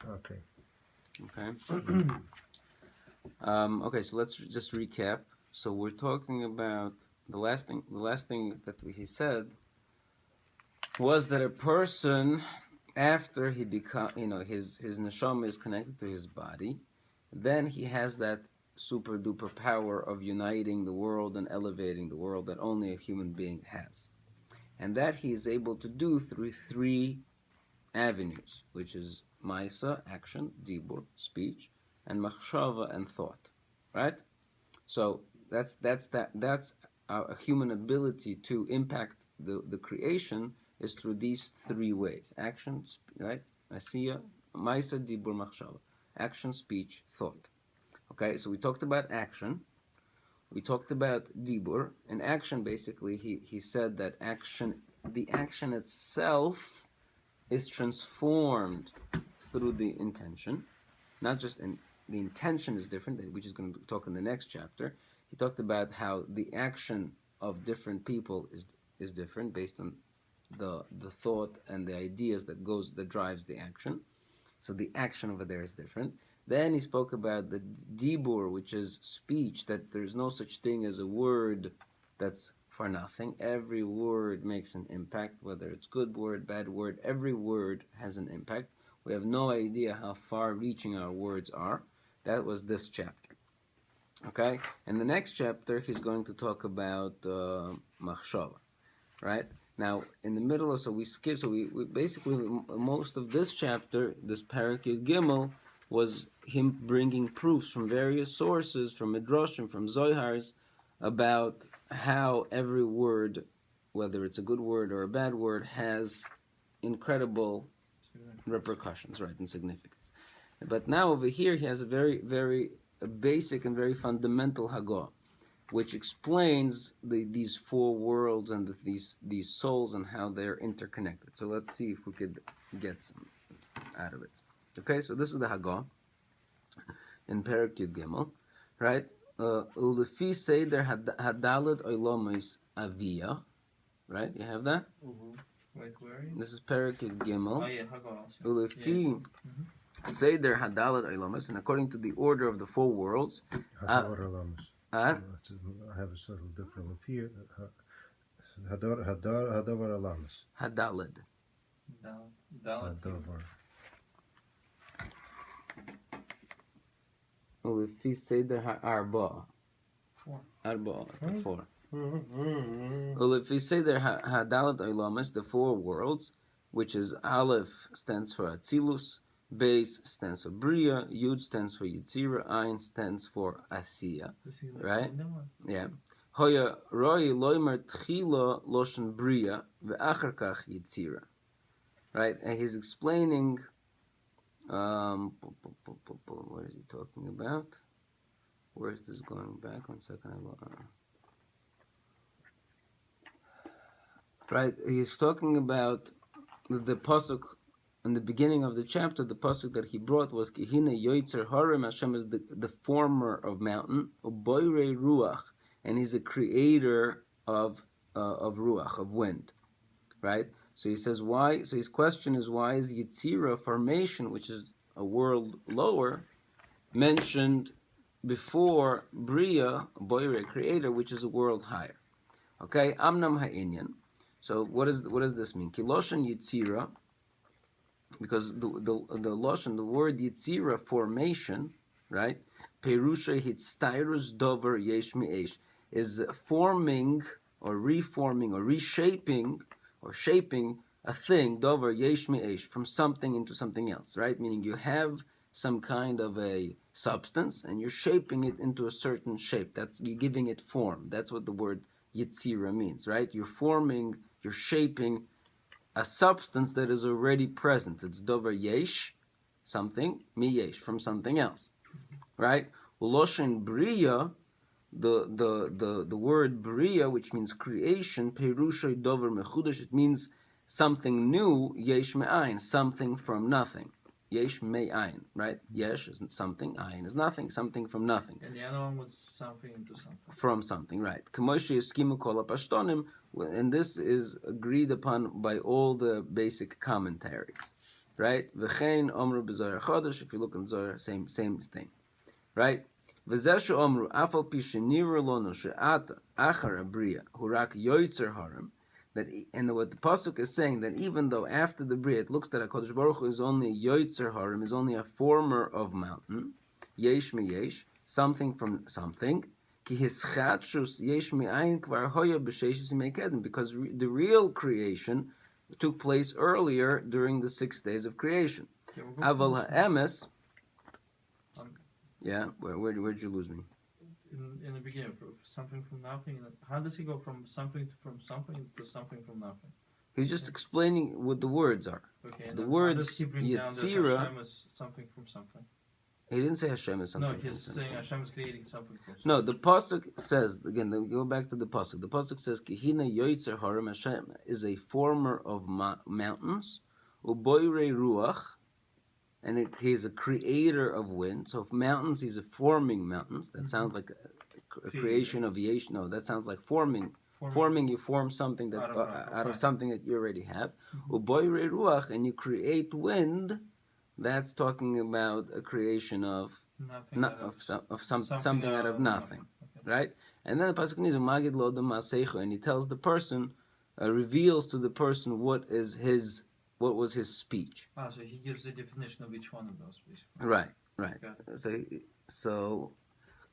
Okay. Okay. Okay, so let's just recap. So we're talking about the last thing. The last thing that he said was that a person, after he become, his neshama is connected to his body, then he has that super duper power of uniting the world and elevating the world that only a human being has, and that he is able to do through three avenues, which is Maisa, action, Dibur, speech, and Machshava, and thought. Right? So that's a human ability to impact the creation is through these three ways: action, right? Asiya, Maisa, Dibur, Machshava. Action, speech, thought. Okay, so we talked about action. We talked about Dibur. In action, basically, he said that the action itself is transformed through the intention. Not just in the intention is different, which is going to talk in the next chapter. He talked about how the action of different people is different based on the thought and the ideas that drives the action. So the action over there is different. Then he spoke about the dibur, which is speech, that there's no such thing as a word that's for nothing. Every word makes an impact, whether it's good word, bad word, every word has an impact. We have no idea how far reaching our words are. That was this chapter. Okay? In the next chapter, he's going to talk about machshava, right? Now, in the middle of, so we skip, so we basically, most of this chapter, this Parak Yud Gimel, was him bringing proofs from various sources, from Midrashim, from Zohars, about how every word, whether it's a good word or a bad word, has incredible repercussions, right, and significance. But now over here, he has a very, very basic and very fundamental Hagah, which explains these four worlds and these souls and how they're interconnected. So let's see if we could get some out of it. Okay, so this is the Hagah in Perek Yud Gimel, right? Ulefi Seder Hadalad Oilomis Avia, right? You have that? Wait, where are you? This is Perek Yud Gimel. Oh yeah, Hagah. Ulefi Seder Hadalad Oilomis, and according to the order of the four worlds. I have a subtle different look here. Hadavar alamas. Hadalad. Hadavar. Ulefi Seder Ha'arba. Four. Arba, four. Ulefi Seder Hadalat Oilamas, the four worlds, which is Aleph stands for Atzilus, Beis stands for Bria, Yud stands for Yitzira, Ayin stands for Asiya. Right? Yeah. Hoya Roi Loimer Tchila Loshen Bria, Ve'achar Kach Yitzira. Right? And he's explaining, what is he talking about? Where is this going back? 1 second. Right? He's talking about the pasuk in the beginning of the chapter. The pasuk that he brought was Kihine Yoitzer Harem. Hashem is the former of mountain, Uboire Ruach, and he's a creator of Ruach, of wind. Right? So he says why. So his question is, why is Yitzira, formation, which is a world lower, mentioned before Bria, Boire, creator, which is a world higher? Okay, Amnam Ha'inyan. So what does this mean? Kiloshan Yitzira, because the loshan, the word Yitzira, formation, right? Perusha hitstairus dover yesh mi'esh, is forming or reforming or reshaping or shaping a thing, dover yesh mi'esh, from something into something else, right? Meaning you have some kind of a substance and you're shaping it into a certain shape. That's, you're giving it form. That's what the word Yitzira means, right? You're shaping a substance that is already present. It's dover yesh, something, mi yesh, from something else, right? Uloshin bria, the word bria, which means creation, perushay dover mechudash, it means something new, yesh me'ayin, something from nothing. Yesh me'ayin, right? Yesh is something, ayin is nothing, something from nothing. And the other one was something into something. From something, right? K'moshe yeskimu kol hapashtonim, and this is agreed upon by all the basic commentaries. right? V'chein omru b'zohar chodesh. If you look in Zohar, same thing, right? V'zeshu omru afal pi sheniru lono she'ata achar abriya hurak yoytzer harem. That, and what the pasuk is saying, that even though after the bria it looks that HaKadosh Baruch Hu is only a yoytzer harem, is only a former of mountain, yesh mi yesh, something from something, ki hischatshus yesh mi ayin kvar hoya b'sheshis mekedem, because the real creation took place earlier during the 6 days of creation. Okay, we'll go Aval from ha'emes, um, yeah, where'd you lose me? in the beginning, something from nothing. How does he go from something to something from nothing? He's just explaining what the words are. Okay, and The then words how does he bring down that Yetzira. Hashem is something from something? He didn't say Hashem is something. No, from he's something. saying Hashem is creating something from something. No, the pasuk says again. Go back to the pasuk. The pasuk says, "Kihina yoytzer harem." Hashem is a former of mountains, uboirei ruach, and he is a creator of wind. So if mountains, he's a forming mountains. That sounds like a creation of yesh. No, that sounds like forming. Forming, you form something that out of something that you already have. Uboirei ruach, and you create wind. That's talking about a creation of something out of nothing, Okay. right? And then the pasuk is Magid lo Masecho, and he tells the person, reveals to the person what was his speech. So he gives the definition of each one of those, basically. Right. Okay. So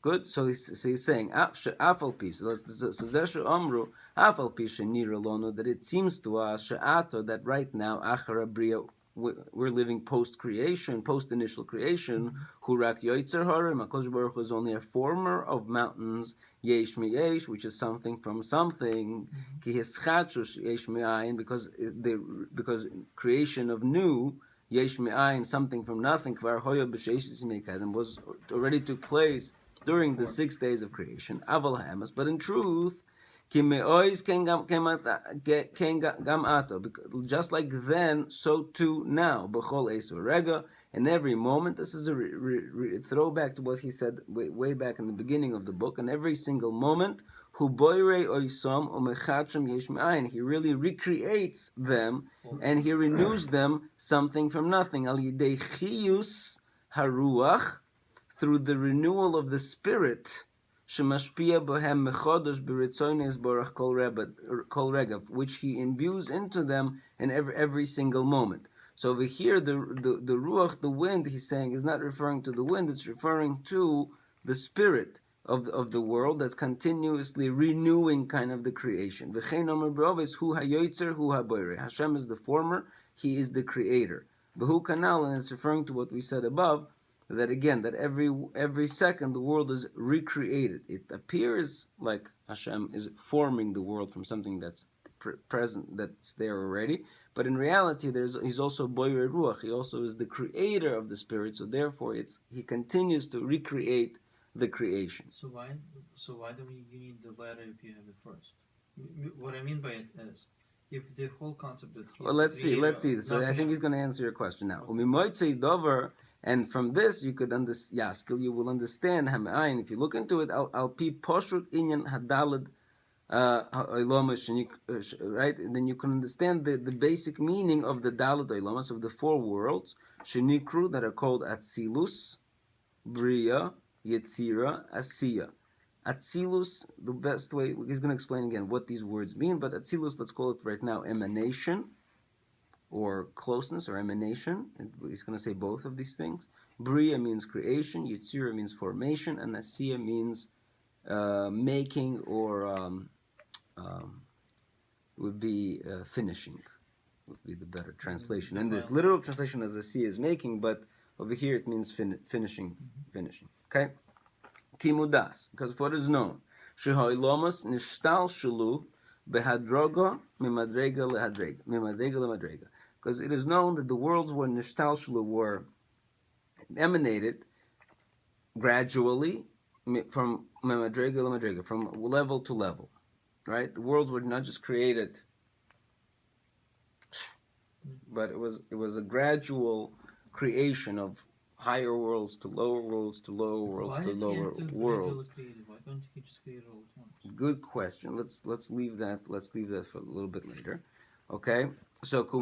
good. So he's saying afal pi. So zeshu amru afal pi shenira lono, that it seems to us she'ato that right now achara bria, we're living post-creation, post-initial creation. Hurak yoytzer harem, HaKadosh Baruch Hu is only a former of mountains. Yesh mi yesh, which is something from something. Ki hischatshus yesh mi ayin, because creation of new, yesh mi ayin, something from nothing. Kvar hoya b'sheshis mekedem, was already took place during the 6 days of creation. Aval ha'emes, but in truth, just like then, so too now. B'chol eis v'rega, in every moment. This is a throwback to what he said way back in the beginning of the book. In every single moment, hu boire oisom umechatchem yesh me'ayin. He really recreates them and he renews them something from nothing. Al yidei chiyus haruach, through the renewal of the spirit. Shemashpia bohem mechodosh b'ritzones borach kol rega, which he imbues into them in every single moment. So over here, the ruach, the wind, he's saying, is not referring to the wind; it's referring to the spirit of the world that's continuously renewing kind of the creation. V'chein omer b'roves hu hayoytzer hu haboire. Hashem is the former; He is the creator. V'hu kanal, and it's referring to what we said above. That again, that every second the world is recreated. It appears like Hashem is forming the world from something that's present, that's there already. But in reality, he's also Boyer Ruach. He also is the creator of the spirit. So therefore, he continues to recreate the creation. So why do you need the latter if you have it first? What I mean by it is, if the whole concept that he's let's see. So I think he's going to answer your question now. Okay. And from this, you could you will understand Hamayin. If you look into it, I'll pi poshut inyan hadalad right? And then you can understand the basic meaning of the dalad oilamas, of the 4 worlds, shenikru, that are called Atzilus, Bria, Yetzira, Asiya. Atzilus, the best way, he's going to explain again what these words mean, but Atzilus, let's call it right now emanation, or closeness, or emanation. He's going to say both of these things. Bria means creation, Yetzira means formation, and Asiya means making, or would be finishing, would be the better translation. And this literal translation as Asiya is making, but over here it means finishing. Okay? Kimudas, because what is known, Shehoilomas nishtal shulu behadroga mimadrega lemadrega. Because it is known that the worlds were nishtalshlu, were emanated gradually from memadrega lemadrega, from level to level, right? The worlds were not just created, but it was a gradual creation of higher worlds to lower worlds to lower worlds to lower worlds. Why don't you just create it all at once? Good question. Let's leave that for a little bit later. Okay, so that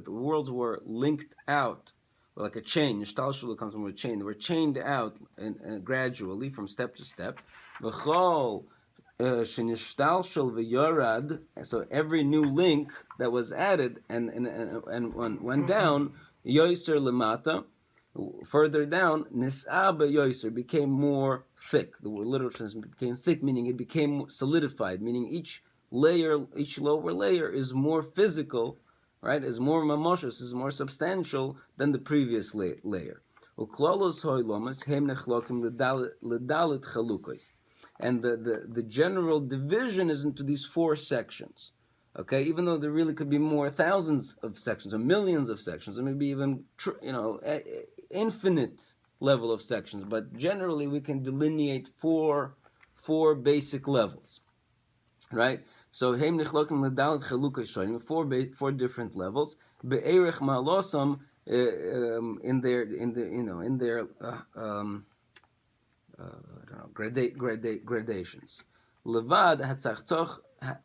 the worlds were linked out, like a chain. Nishtalshul comes from a chain. They were chained out and gradually from step to step. V'chol shenishtalshul v'yorad. So every new link that was added and went down, yoiser lemata. Further down, nis'aba yoiser became more thick. The word literal translation became thick, meaning it became solidified, meaning each layer, each lower layer is more physical, right? Is more mamoshes, is more substantial than the previous layer. Uklolos hoilomas hem nechlokim ledalit chalukos. And the general division is into these four sections. Okay, even though there really could be more thousands of sections or millions of sections, or maybe even infinite level of sections, but generally we can delineate four basic levels, right? So heim nichlokim ledalit chalukos shonim, four different levels. Be'erech malosam in their I don't know, gradations. Levad hatzachtoch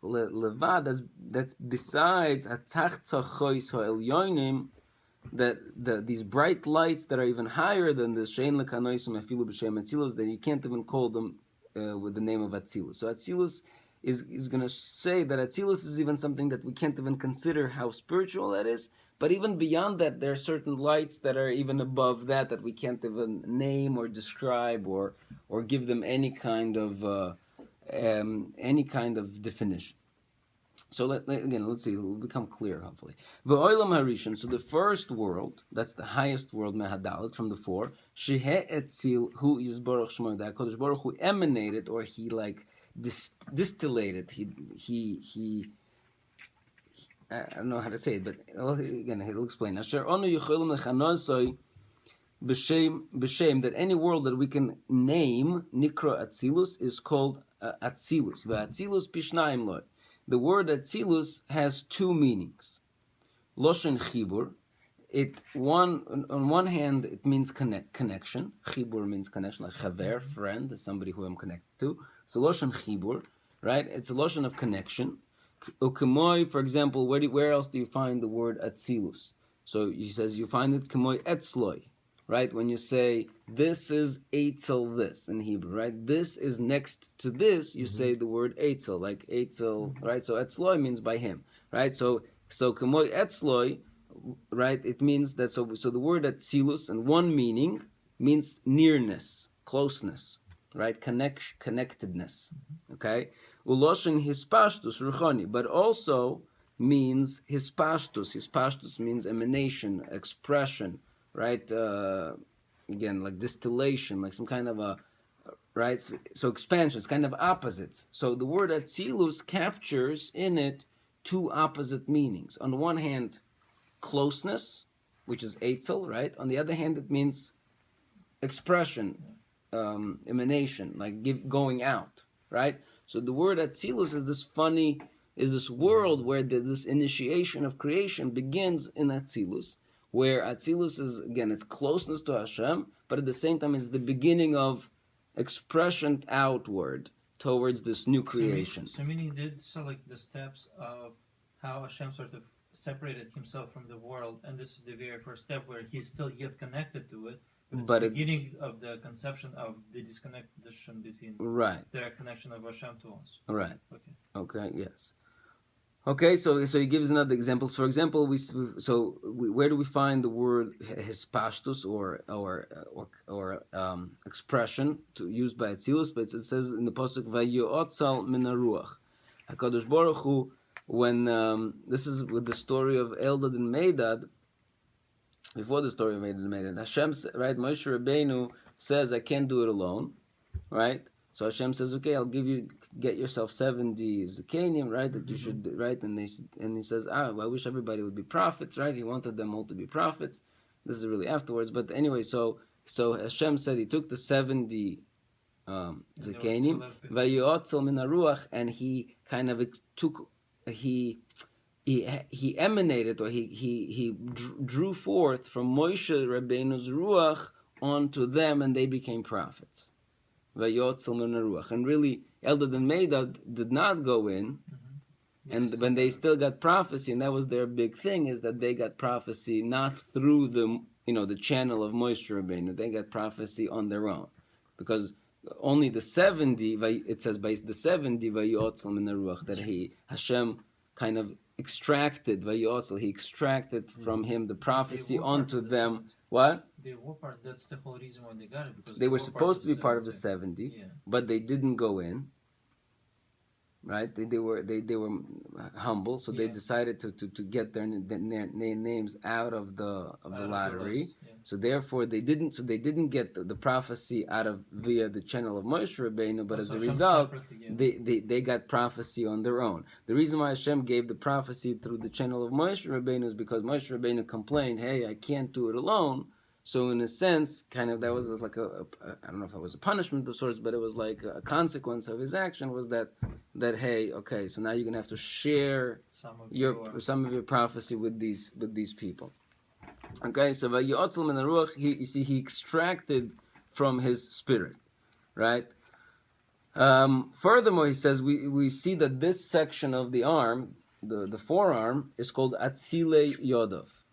levad that's besides hatzachtochois ha'elyonim, that these bright lights that are even higher than the shein lekanoisim afilu b'shem atzilus, that you can't even call them with the name of Atzilus. So Atzilus is going to say that Atzilus is even something that we can't even consider how spiritual that is. But even beyond that, there are certain lights that are even above that we can't even name or describe or give them any kind of definition. So let's see, it will become clear, hopefully. V'olam harishon, so the first world, that's the highest world, mehadalit, from the four, shehe etzil, hu yizborach shmo, that HaKadosh Baruch Hu emanated, or he like distillated, he I don't know how to say it, but again, he'll explain. Asher onu yicholim lechanosoi b'shem, that any world that we can name, nikra atzilus, is called atzilus. V'atzilus pishnayim loy. The word Atzilus has two meanings. Loshen chibur, on one hand it means connection. Chibur means connection, like chaver, friend, somebody who I'm connected to. So Loshen chibur, right? It's a Loshen of connection. Ukemoi, for example, where else do you find the word Atzilus? So he says you find it kemoi etzloi. Right, when you say this is Eitzel this in Hebrew, right? This is next to this, you say the word Eitzel, like Eitzel, right? So Etzloi means by him, right? So Kemoi Etzloi, right? It means that so the word Atzilus in one meaning means nearness, closeness, right? Connectedness, okay? Uloshin hispashtus ruchoni, but also means hispashtus. Hispashtus means emanation, expression, right? Again, like distillation, like some kind of a, right? So expansion, it's kind of opposites. So the word Atzilus captures in it two opposite meanings. On the one hand, closeness, which is Eitzel, right? On the other hand, it means expression, emanation, like going out, right? So the word Atzilus is this world where this initiation of creation begins in Atzilus, where Atzilus is, again, it's closeness to Hashem, but at the same time it's the beginning of expression outward towards this new creation. So meaning like the steps of how Hashem sort of separated himself from the world, and this is the very first step where he's still yet connected to it, but it's the beginning of the conception of the disconnection between the connection of Hashem to us. Right. Okay. Yes. Okay, so he gives another example. For example, where do we find the word hispashtus or expression used by Atzilus? But it says in the pasuk Vayotzal min haruach. HaKadosh Baruch Hu, when this is with the story of Eldad and Medad. Before the story of Eldad and Medad, Hashem, right? Moshe Rabbeinu says, "I can't do it alone," right? So Hashem says, "Okay, I'll get yourself 70 zakanim, right? That you should, right?" And he says, "I wish everybody would be prophets, right?" He wanted them all to be prophets. This is really afterwards, but anyway, so Hashem said He took the 70 zakanim, vayotzel min haruach, and He kind of He emanated, or he drew forth from Moshe Rabbeinu's ruach onto them, and they became prophets. And really, Eldad and Medad did not go in, and when they still got prophecy, and that was their big thing, is that they got prophecy not through the channel of Moshe Rabbeinu. They got prophecy on their own, because only the 70, it says by the 70 Vayotzal min Ruach, that Hashem kind of extracted Vayotzal. He extracted from him the prophecy onto them. What? They were part. That's the whole reason why they got it, because they were supposed to be part of the 70, but they didn't go in. Right? They were humble, so they decided to get their names out of the lottery. So therefore they didn't get the prophecy out of via the channel of Moshe Rabbeinu, but as a result they got prophecy on their own. The reason why Hashem gave the prophecy through the channel of Moshe Rabbeinu is because Moshe Rabbeinu complained, hey, I can't do it alone. So in a sense, kind of that was like I don't know if it was a punishment of sorts, but it was like a consequence of his action was that hey, okay, so now you're gonna have to share some of your prophecy with these people. Okay, so Vayotzal min Ruach, he extracted from his spirit, right? Furthermore, he says we see that this section of the arm, the forearm, is called Atzile Yodov.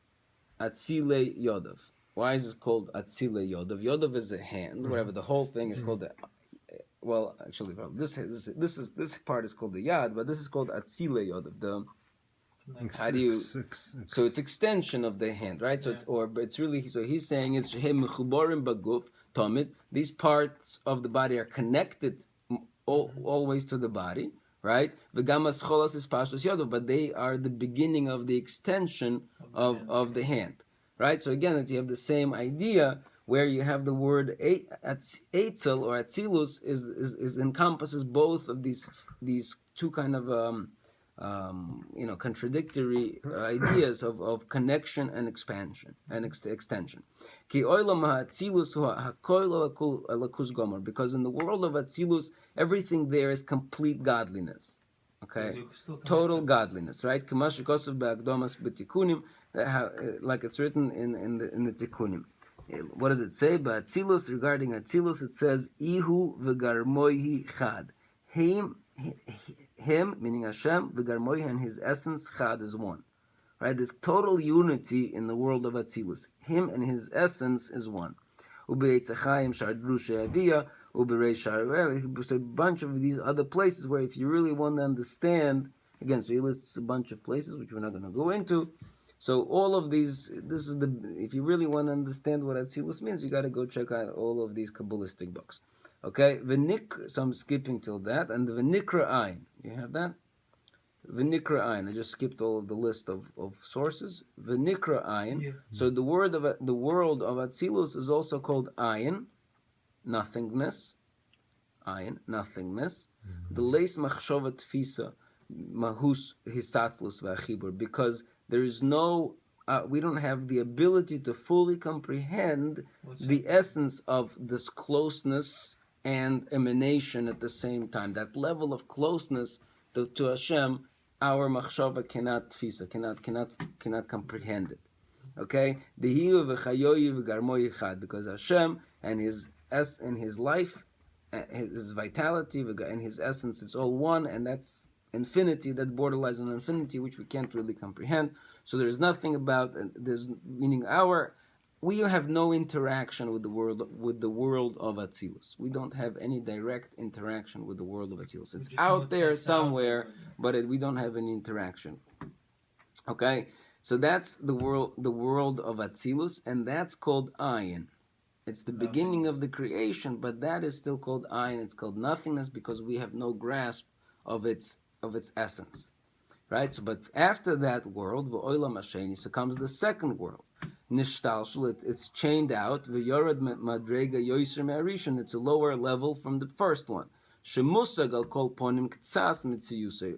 Atzile Yodov. Why is it called Atzile Yodov? Yodov is a hand. Whatever, the whole thing is called this part is called the Yad, but this is called Atzile Yodov. So it's extension of the hand, right? So it's really, so he's saying it's Shehem Mechuborim Baguf Tomid. These parts of the body are connected always to the body, right? V'gamas Cholas is Pashtos Yodov, but they are the beginning of the extension of the hand. Right, so again, that you have the same idea where you have the word Eitzel or Atzilus is encompasses both of these two kind of contradictory ideas of connection and expansion and extension. Because in the world of Atzilus, everything there is complete godliness. Okay, total godliness, right? Like it's written in the Tikkunim. What does it say? But Atzilus, regarding Atzilus, it says Ihu v'garmoihi chad. Him meaning Hashem, v'garmoihi, and his essence chad is one. Right? There's total unity in the world of Atzilus. Him and his essence is one. Ube'etz HaChaim shardru she'aviyah. So a bunch of these other places where if you really want to understand, again, so he lists a bunch of places which we're not going to go into. So all of these, if you really want to understand what Atzilus means, you got to go check out all of these Kabbalistic books. Okay, so I'm skipping till that, and the V'nikra Ayin, you have that? V'nikra Ayin, I just skipped all of the list of sources. V'nikra Ayin, so the world of Atzilus is also called Ayin, nothingness. Ayin, nothingness. The Leis Machshova Tfisa, Mahus Hisatzlus V'achibur, because there is no, we don't have the ability to fully comprehend the essence of this closeness and emanation at the same time. That level of closeness to Hashem, our machshava cannot tfisa, cannot comprehend it. Okay, because Hashem and his life, his vitality and his essence, it's all one, and that's infinity, that borderlines on infinity, which we can't really comprehend. So there's nothing about we have no interaction with the world of Atzilus. We don't have any direct interaction with the world of Atzilus. It's out there somewhere, but we don't have any interaction. Okay, so that's the world of Atzilus, and that's called Ayin. It's the beginning of the creation, but that is still called Ayin. It's called nothingness because we have no grasp of its essence, right? So, but after that world, v'olam hasheni, so comes the second world. Nishtalshul, it's chained out. V'yorad madrega yoyser me'arishon, it's a lower level from the first one. Shemusag al kol ponim k'tzas mitziyusay.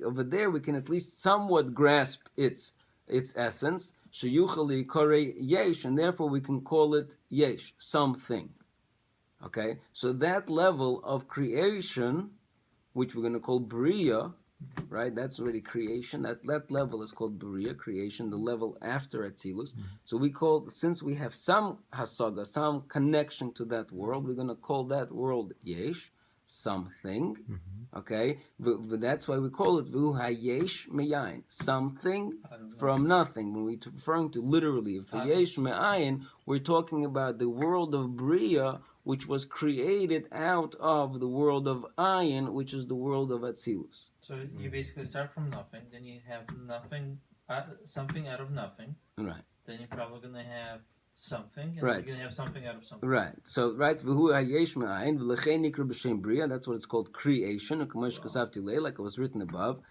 Over there, we can at least somewhat grasp its essence. Sheyuchali korei yesh, and therefore we can call it yesh, something. Okay, so that level of creation, which we're going to call Bria, right? That's already creation. That level is called Bria, creation, the level after Atzilus. So since we have some hasaga, some connection to that world, we're going to call that world Yesh, something. Okay, that's why we call it Vu Hayesh Meyayin, something from nothing. When we're referring to literally Yesh Me'ayin, we're talking about the world of Bria, which was created out of the world of Ayin, which is the world of Atzilus. So you basically start from nothing, then you have nothing, something out of nothing. Right. Then you're probably going to have something, and right. you're going to have something out of something. Right. So, right, V'hu hayesh me'ayin, v'lechein nikra b'shem bria, that's what it's called, creation, like it was written above.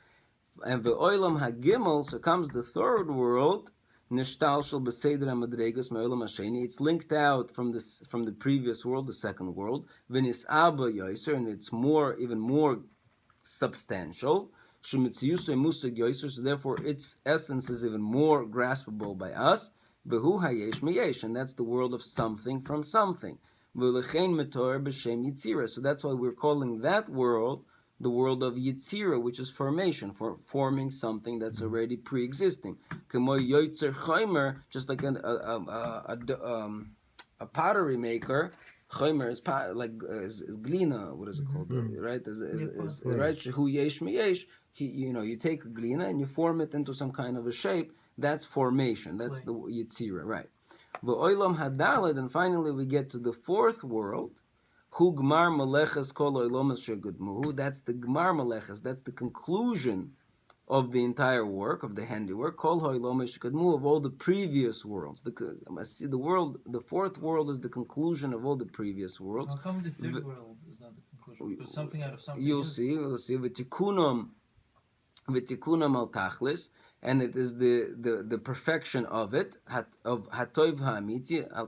And v'oilam hagimel, so comes the third world, nishtalshel b'seder ha'madregus me'olam hasheni, it's linked out from the previous world, the second world, v'nis'aba yoiser, and it's even more substantial, shemitziyusu musig yoiser, so therefore its essence is even more graspable by us. Behu hayesh meyesh, and that's the world of something from something. V'lechein metor b'shem yitzira. So that's why we're calling that world the world of yitzira, which is formation, for forming something that's already pre-existing. Kemo yoitzer chaymer, just like a pottery maker. Chaymer is is glina. What is it called? Right? Right? Shehu yesh meyesh. You take a glina and you form it into some kind of a shape. That's formation. That's the Yitzira, right? V'oilam hadalad, and finally we get to the fourth world. Hu gmar maleches kol oilomas shegudmuhu. That's the gmar maleches. That's the conclusion of the entire work, of the handiwork. Kol oilomas shegudmuhu, of all the previous worlds. The fourth world is the conclusion of all the previous worlds. How come the third world is not the conclusion? Because something out of something. You'll see. V'tikunam al tachlis. And it is the perfection of it, of hatov ha'amiti, al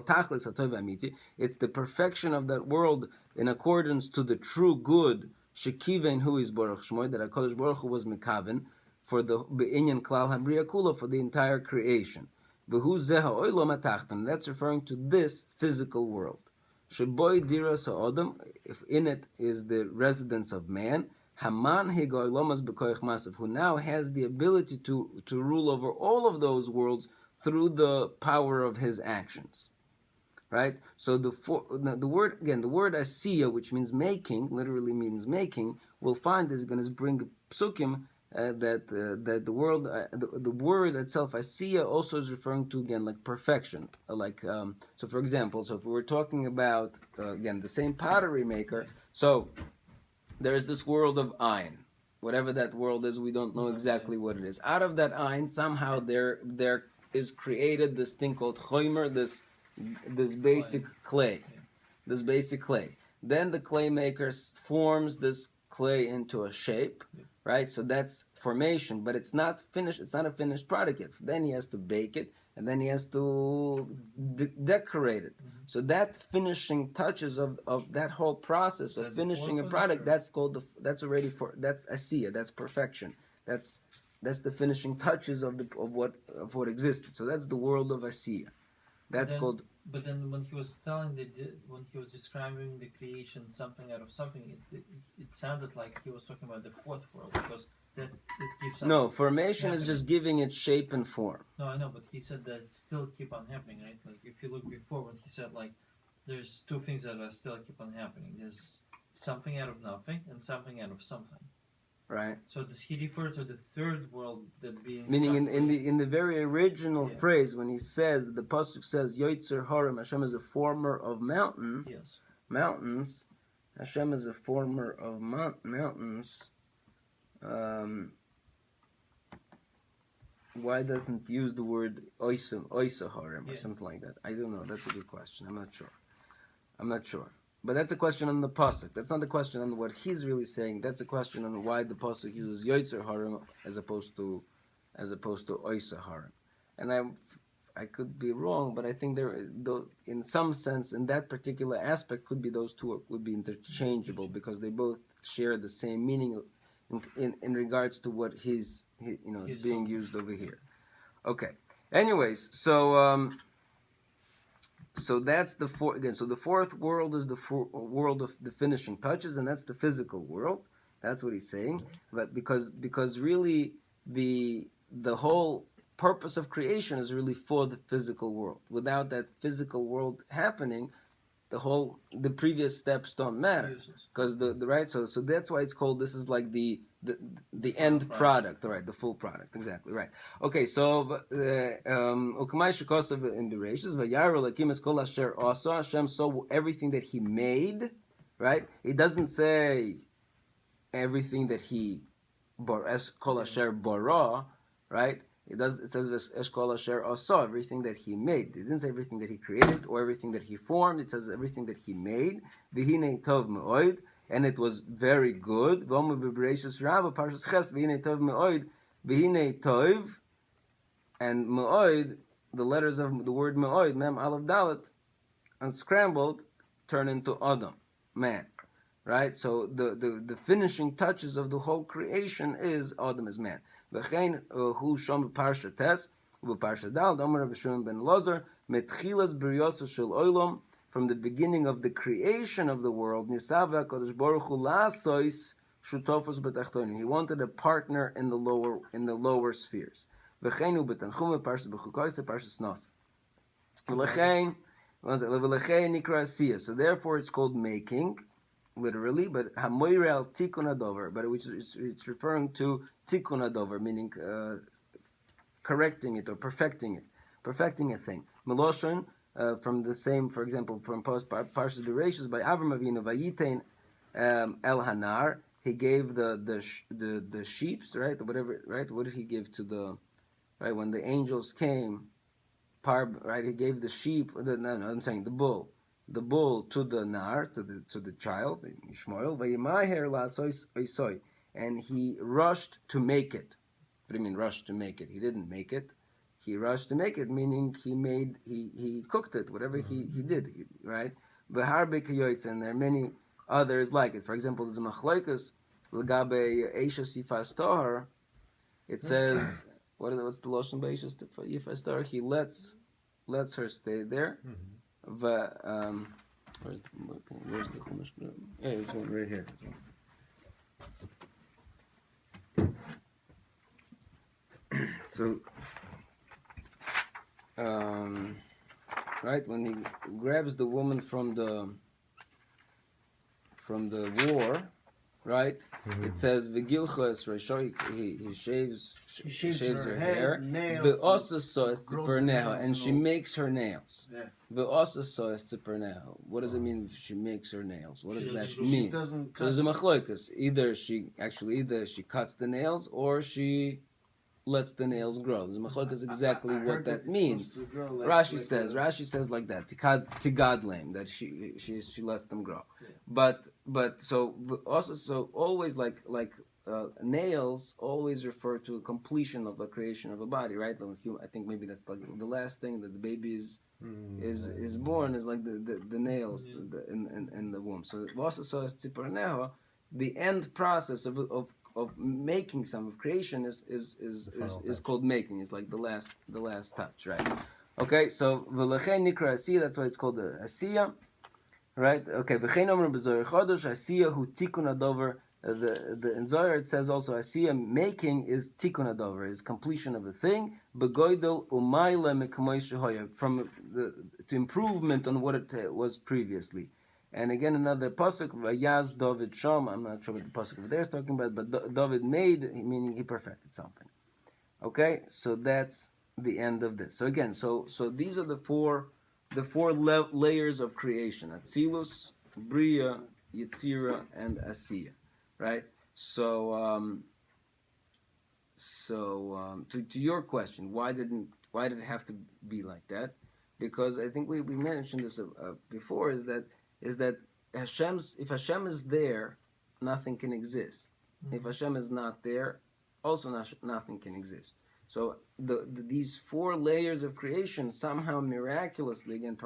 tachlis hatov ha'amiti. It's the perfection of that world in accordance to the true good, shekiven hu is Baruch Shmoy, that HaKadosh Baruch Hu was mekaven, for the be'inyan klal habriya kula, for the entire creation. V'hu zeh ha'olam ha'tachtan, that's referring to this physical world. Sheboy dira sa'odam, if in it is the residence of man, Haman Hegoylomas Bekoich Masav, who now has the ability to rule over all of those worlds through the power of his actions. Right? So the word asiya, which means making, literally means making, we'll find is going to bring psukim that the word itself asiya also is referring to, again, like perfection. So for example, if we were talking about again the same pottery maker, so there is this world of Ayin. Whatever that world is, we don't know exactly what it is. Out of that Ayin, somehow there is created this thing called Chomer, this basic clay. This basic clay. Then the clay maker forms this clay into a shape, right? So that's formation, but it's not finished. It's not a finished product yet. Then he has to bake it, and then he has to decorate it. So that finishing touches of that whole process of finishing a product, that's asiya, that's perfection. That's the finishing touches of what existed. So that's the world of asiya. That's called. But then when he was describing the creation, something out of something, it sounded like he was talking about the fourth world, because that keeps on. No, formation happening. is just giving it shape and form. No, I know, but he said that it still keep on happening, right? Like if you look before, when he said like there's two things that are still keep on happening. There's something out of nothing and something out of something. Right. So does he refer to the third world that being? Meaning in the very original phrase, when he says, the pasuk says Yoitzer Harim, Hashem is a former of mountains. Yes. Mountains. Hashem is a former of mountains. Why doesn't use the word Oisa Harim or something like that? I don't know. That's a good question. I'm not sure. But that's a question on the pasuk. That's not the question on what he's really saying. That's a question on why the pasuk uses Yoitzer Harim as opposed to Oisa Harim. And I could be wrong, but I think in some sense, in that particular aspect, could be those two would be interchangeable, because they both share the same meaning in regards to what it's being used over here. Okay. Anyways, so that's the fourth again. So the fourth world is the world of the finishing touches, and that's the physical world. That's what he's saying. But because really the whole purpose of creation is really for the physical world. Without that physical world happening, the previous steps don't matter because the right. So that's why it's called. This is like the end product, right? The full product, exactly right. Okay, so Ukamai Shekosav in Bereshis Vayara Lakim es Kol Asher Asa. Hashem saw everything that He made, right? It doesn't say everything that He as Kol Asher Bara, right? It says Eshkol Asher Asa, everything that He made. It didn't say everything that He created or everything that He formed. It says everything that He made. V'hinei tov me'oid, and it was very good. V'omu b'bereishis rabba parshas ches v'hinei tov me'oid, v'hinei tov, and me'oid, the letters of the word me'oid, mem aleph dalet, unscrambled, turn into Adam, man. Right? So the finishing touches of the whole creation is Adam as man. V'chein hu shom b'parsha tes u'b'parsha dal Amar Rabbi Shimon ben Lazar metchilas b'riyasa shel olam, from the beginning of the creation of the world nisava Kadosh Baruch Hu la'asois shutofos b'tachtonim. He wanted a partner in the lower spheres. V'chein hu b'tanchum b'parsha b'chukos b'parsha snas. V'lechein nikra asiyah. So therefore it's called making, literally, but hamoirel tikkun adover, but it's referring to tikkun adover, meaning correcting it or perfecting a thing. Meloshon, from the same, for example, from Parshas Bereshis by Avram Avinu Vayitein El Hanar, he gave the sheeps, right, or whatever, right? What did he give to the, right, when the angels came? Right, he gave the sheep. I'm saying the bull to the nar, to the child Ishmael, and he rushed to make it. What do you mean rushed to make it? He didn't make it. He rushed to make it, meaning he cooked it, whatever he did, right? And there are many others like it. For example, there's a machlokes l'gabe eisha sifas tohar. It says, what's the lashon b'eisha sifas tohar? He lets her stay there. Where's the chumash? Yeah, this one right here. So, right, when he grabs the woman from the war, right? It says v'gilchas reisho, he shaves her hair. V'osa soes tziperneha, and she makes her nails. V'osa soes tziperneha. What does it mean if she makes her nails? What does that mean? So there's a machlokas. Either she cuts the nails or she lets the nails grow. The machlokas exactly what that means. Rashi says like that. Tigadleim, that she lets them grow. But so also always like nails always refer to a completion of the creation of a body, right? I think maybe that's like the last thing that the baby is born is like the nails in the womb. So also so as tziparneha, the end process of making some of creation is called making. It's like the last touch, right? Okay, so v'lechen nikra asiyah. That's why it's called the asiyah, right? Okay, v'chein omer b'zohar chodesh asiyah hu tikkun adover. In Zohar it says also asiyah, making is tikkun adover, is completion of a thing. Begoidel umayla mekamoy shehoya, from to improvement on what it was previously. And again, another pasuk, Vayaz David Sham. I'm not sure what the pasuk over there is talking about, but David made, meaning he perfected something. Okay, so that's the end of this. So again, so these are the four layers of creation: Atzilus, Bria, Yetzira, and Asiya. Right. So to your question, why did it have to be like that? Because I think we mentioned this before. Is that if Hashem is there, nothing can exist. Mm-hmm. If Hashem is not there, also nothing can exist. So these four layers of creation somehow miraculously, again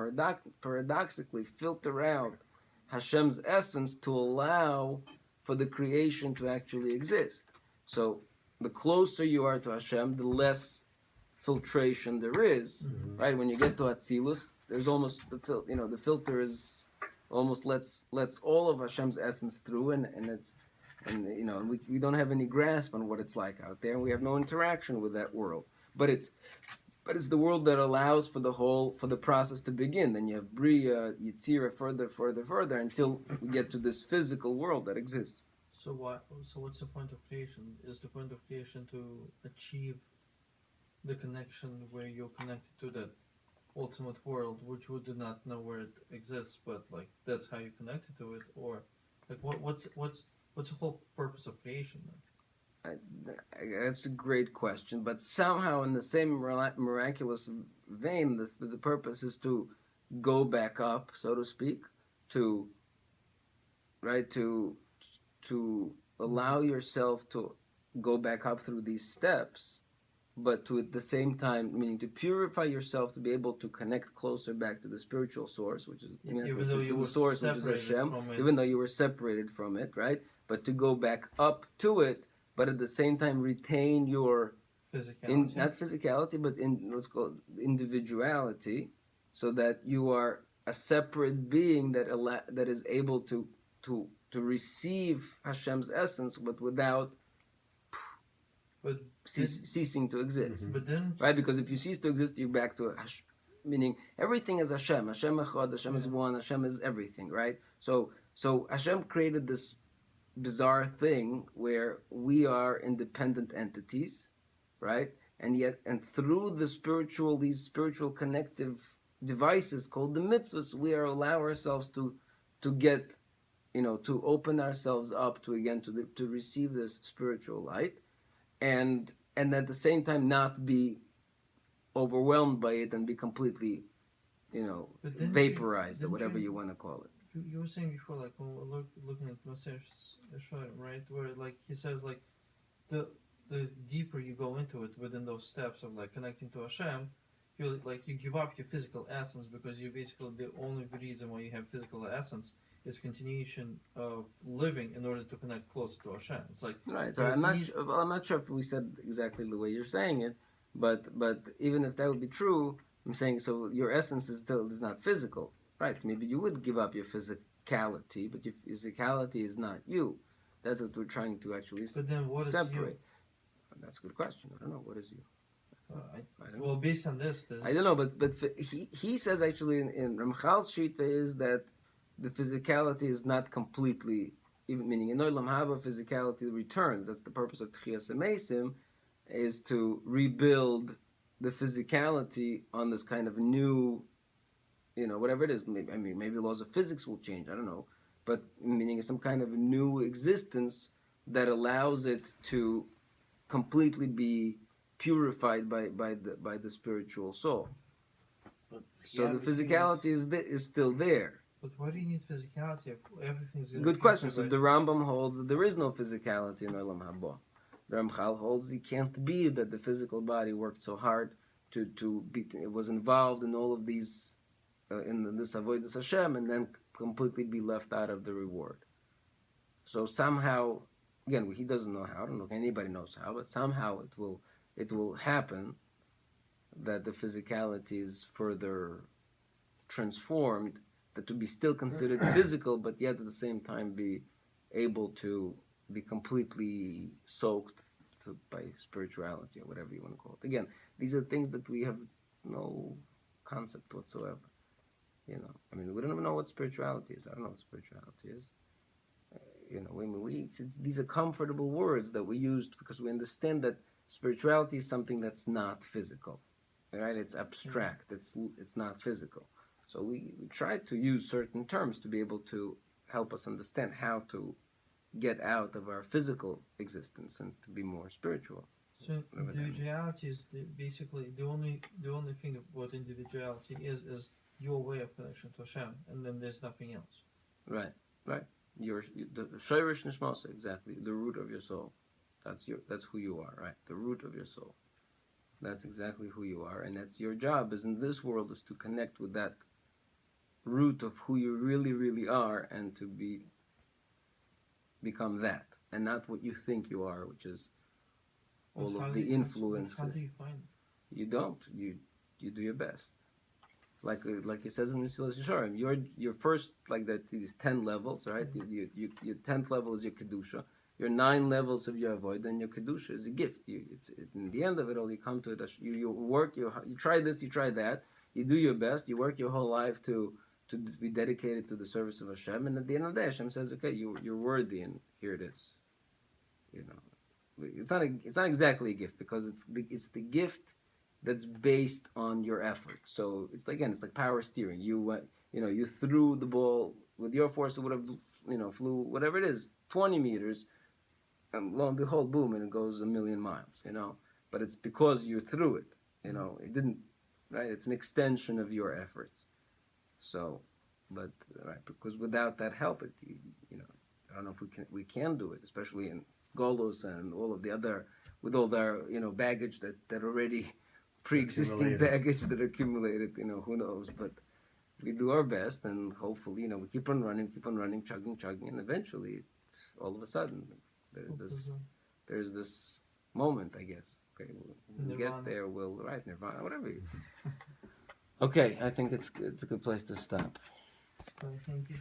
paradoxically, filter out Hashem's essence to allow for the creation to actually exist. So the closer you are to Hashem, the less filtration there is. Mm-hmm. Right? When you get to Atzilus, there's almost the filter is almost lets all of Hashem's essence through, and we don't have any grasp on what it's like out there, and we have no interaction with that world. But but it's the world that allows for the process to begin. Then you have Bria, Yitzira, further until we get to this physical world that exists. So what? So what's the point of creation? Is the point of creation to achieve the connection where you're connected to that ultimate world, which we do not know where it exists, but like that's how you connected to it, or like what's the whole purpose of creation then? That's a great question, but somehow in the same miraculous vein, the purpose is to go back up, so to speak, to right to allow yourself to go back up through these steps, but to at the same time, meaning to purify yourself to be able to connect closer back to the spiritual source, which is Even though you were the source, which is separated Hashem, from it. even though you were separated from it, right? But to go back up to it, but at the same time retain your Physicality. not physicality, but in let's call it individuality, so that you are a separate being that is able to receive Hashem's essence, but without But ceasing to exist. but then Right? Because if you cease to exist, you're back to meaning everything is Hashem. Hashem Echad, Hashem is one, Hashem is everything, right? So Hashem created this bizarre thing where we are independent entities, right? And through these spiritual connective devices called the mitzvahs, we are allow ourselves to get, to open ourselves up to receive this spiritual light, and at the same time not be overwhelmed by it and be completely, But then vaporized or didn't whatever you- you want to call it. you were saying before, like when we're looking at Nefesh, right, where like he says like the deeper you go into it within those steps of like connecting to Hashem, you give up your physical essence because you basically the only reason why you have physical essence is continuation of living in order to connect closer to Hashem. It's like Right. So you're I'm not sure if we said exactly the way you're saying it, but even if that would be true, I'm saying so your essence is not physical, right? Maybe you would give up your physicality, but your physicality is not you. That's what we're trying to actually But then what is separate. That's a good question. I don't know what is you. you? I don't know. Well, based on this, I don't know, but he says actually in Ramchal's Shita is that the physicality is not completely, even meaning in Olam Haba physicality returns. That's the purpose of Tchias Emeisim, is to rebuild the physicality on this kind of new, whatever it is. Maybe laws of physics will change. I don't know, but meaning some kind of new existence that allows it to completely be purified by the spiritual soul. So the physicality is still there. But why do you need physicality if everything's gonna Good be question. So purified the by- Rambam holds that there is no physicality in Olam Haba. The Ramchal holds it can't be that the physical body worked so hard it was involved in all of these in this avodas Hashem and then completely be left out of the reward. So somehow, again, he doesn't know how. I don't know if anybody knows how, but somehow it will happen that the physicality is further transformed, that to be still considered physical, but yet at the same time be able to be completely soaked by spirituality or whatever you want to call it. Again, these are things that we have no concept whatsoever. We don't even know what spirituality is. I don't know what spirituality is. These are comfortable words that we use because we understand that spirituality is something that's not physical, right? It's abstract. It's not physical. So we try to use certain terms to be able to help us understand how to get out of our physical existence and to be more spiritual. So individuality is basically the only thing about individuality is your way of connection to Hashem, and then there's nothing else. Right. The Shoirish Nishmasa, exactly, the root of your soul. That's who you are, right? The root of your soul. That's exactly who you are, and that's your job. Is in this world is to connect with that root of who you really, really are, and to become that, and not what you think you are, which is all of the influences. How do you find it? You don't. You do your best. Like he says in Mesilas Yesharim, your first like that these 10 levels, right? Your 10th level is your kedusha, your 9 levels of your avoid, then your kedusha is a gift. In the end of it all, you come to it. You work. You try this. You try that. You do your best. You work your whole life to be dedicated to the service of Hashem. And at the end of the day, Hashem says, "Okay, you're worthy, and here it is." You know, it's not exactly a gift because it's the gift that's based on your effort. So it's like power steering. You threw the ball with your force. It would have flew whatever it is 20 meters, and lo and behold, boom, and it goes a million miles. But it's because you threw it. It didn't. Right? It's an extension of your efforts. So, but right, because without that help, I don't know if we can do it, especially in Golos and all of the other, with all their baggage that already pre-existing baggage that accumulated. Who knows? But we do our best, and hopefully, we keep on running, chugging, and eventually, all of a sudden, there's this moment, I guess. Okay, we'll get there. We'll Nirvana, whatever. Okay, I think it's a good place to stop. Thank you.